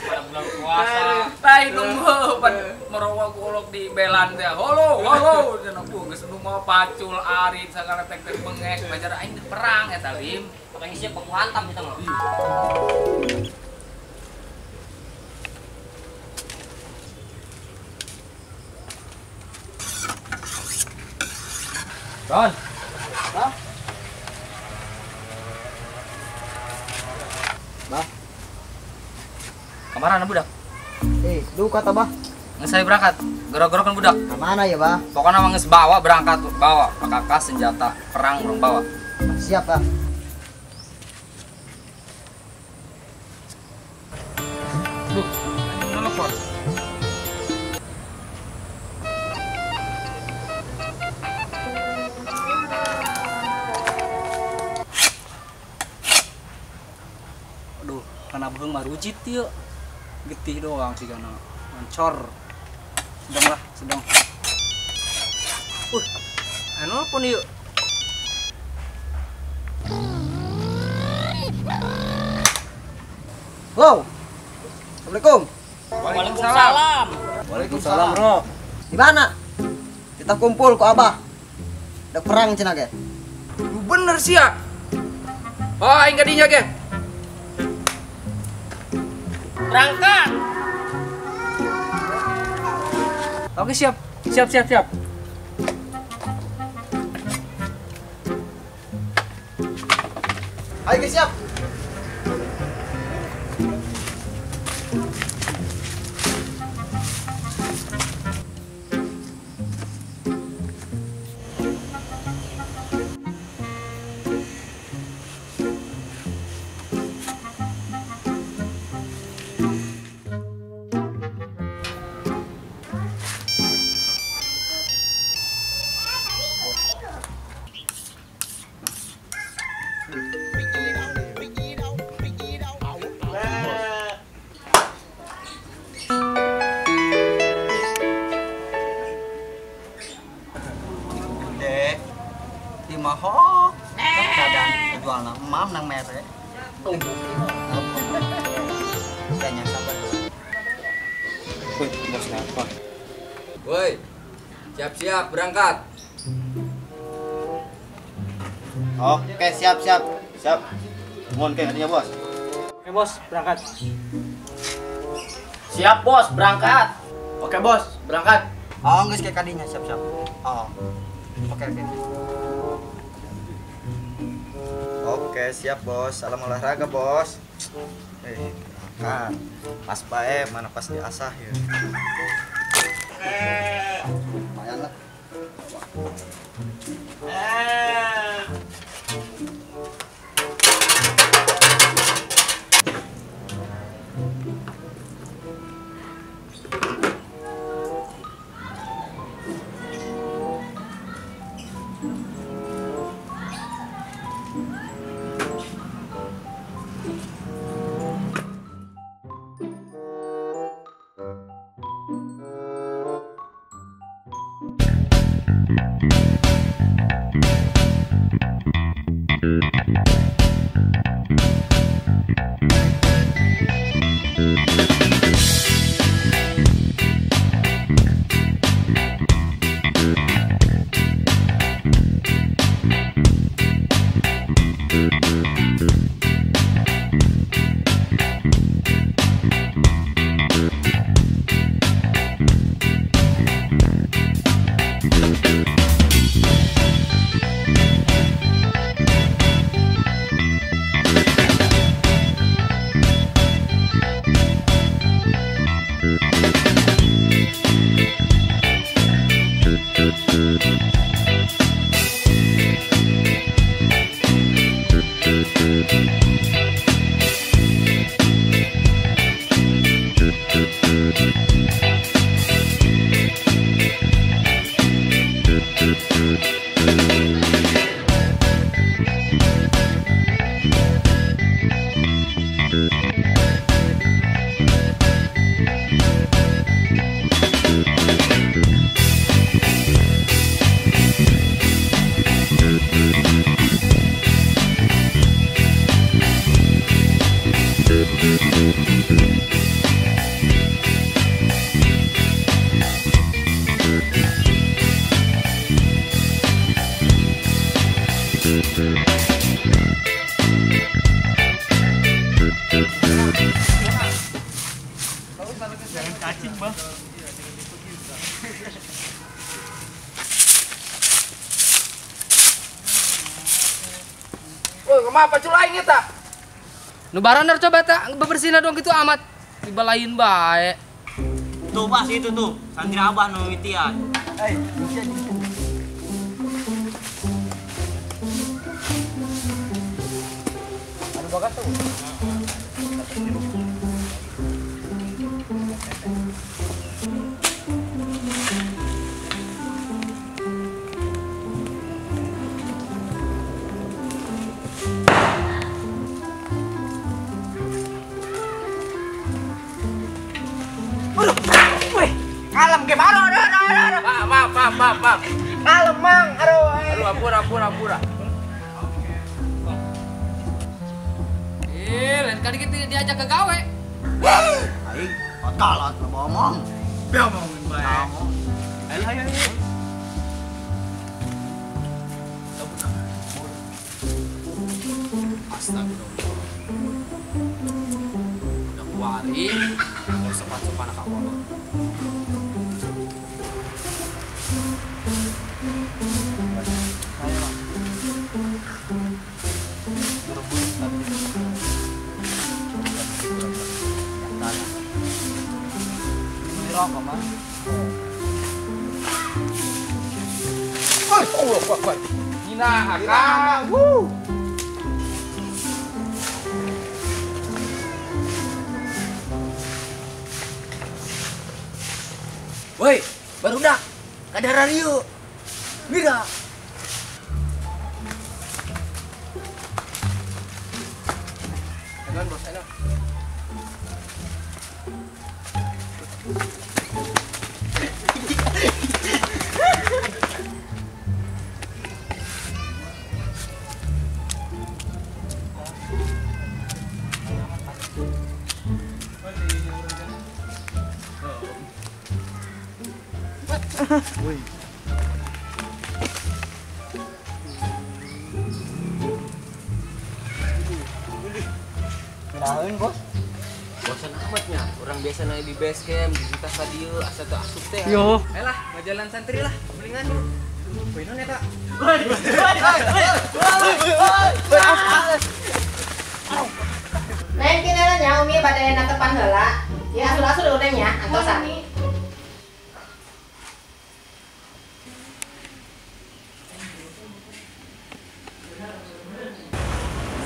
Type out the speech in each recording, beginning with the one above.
Pada bulan puasa. Tai nunggu merowa golok di belan teh. Holo, holo. Cenah geus nu mah pacul arit sagala tek-tek bengek bajar aing perang eta lim. Orang isi baku hantam kita mah. Ron. Bah. Bah. Kamaran budak. Lu kata bah. Nges saya berangkat. Gero-gero kan budak. Kemana ya bah? Pokoknya mah nges bawa berangkat bawa PKK senjata perang urang bawa. Siap bah. Duh, nelpon. Aduh, karena beung mah rujit ieu. Getih doang sih kana. Mancor. Sedang lah, sedang. Anu apa nih yuk? Wow. Assalamualaikum. Waalaikumsalam. Waalaikumsalam, Bro. Di mana? Kita kumpul ku Abah. Ada perang cenah ge. Lu bener sih ya. Oh, aing gadinya ge. Berangkat. Oke, siap. Siap. Ayo guys, siap. Dek, di mahok. Kadang jual mam nang mere. Kayaknya sabar. Woi, bos apa? Woi, siap-siap berangkat. Oke, siap. Mohon ke katanya bos. Oke, bos, berangkat. Siap bos, berangkat. Oke, bos, berangkat. Oh, geus ke kadinya siap. Oh. Oke. Oke, siap bos. Salam olahraga bos. Kan, pas bae mana pas diasah ya. Lumayan lah. kumaha pacul aing eta? Nu baraner coba tak bebersihna dong gitu amat. Dibalain bae. Tuh pas itu tuh, santri abah nu mimitian. Aduh bagat tuh. Kalem ge baru. Maaf. Kalem mang. Aduh. Ampura. Lain kali kita diajak ke gawe. Aing total atuh ngomong. Bel ngomongin bae. Ayo. Astagfirullah. Udah kuari, mau sopan-sopan akak kolot. Rokok mah. Kuat. Nina akang. Woi, barudak. Ada radio. Mira. Edan bos, edan. Kedaheun, Bos. Bosan amatnya, orang biasa naik di base camp, di kita radio, asa tuh asup teh. Yo. Ayolah, majalan santri lah, belingan yuk. Poinon eta. Neng kinaranya Umi pada natepan heula. Ya asul-asul udah nya antosan.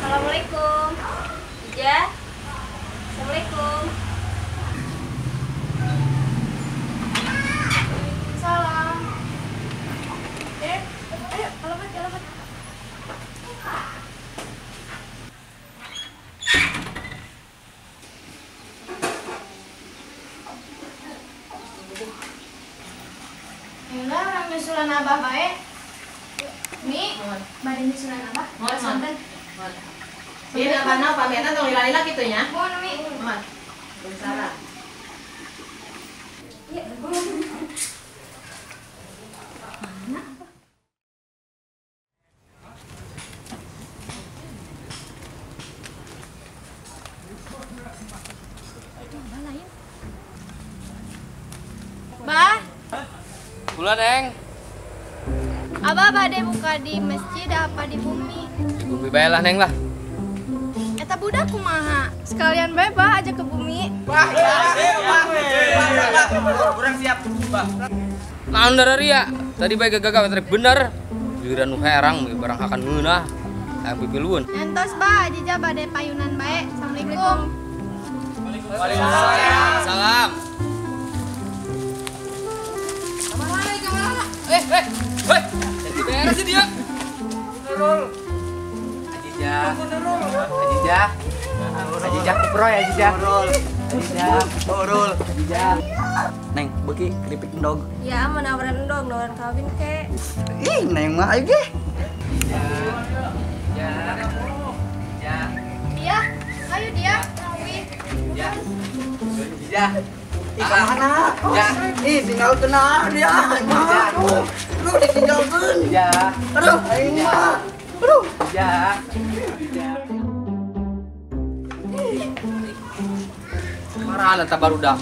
Assalamualaikum. Ija. Assalamualaikum. Salam. Ayo, alamat. Enggak orang nyusulan abah bae. Mi, badan nyusulan abah. Mau santen. Ini abah nau pamitan tong lila-lila kitu nya. Mohon Mi. Mohon. Salah. Bah, Kula, Neng. abah bade buka di masjid apa di bumi? Bumi bae lah, Neng lah. Eta budak kumaha? Sekalian bae bah aja ke bumi. Kurang siap. Naon dari ya? Tadi bae gagak tadi bener. Giliran nu herang we barang akan ngeunah. Aya pipilueun. Nyantos bah aja bade payunan bae. Assalamualaikum. Waalaikumsalam. Salam. Kamana? Hei. Jadi beres sih dia. Ajijah kupro ya, Ajijah. Ajijah. Neng, beuki keripik endog. Ya, menawaran endong, nawaran kawin ke. Ih, Neng mah ayo ge. Dia, ayo dia, kawin. Ih, kemana? Ih, tinggal kena dia. Aduh, lu ditinggalkeun. Aduh, aing mah. Aduh. Marahan eta barudak.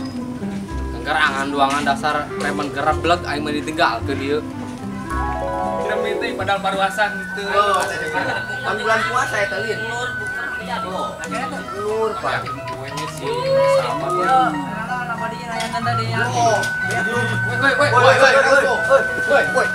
Gerangan duangan dasar preman gerak beleg aing mah ditinggal ke dieu. Kira minting padahal baruasan gitu. Pan bulan puasa eta Lin. Lur bukan tidak loh. Lur, Pak. Kuenya sih sama Ya, nama dia layangan tadi ya. Oh, Woi,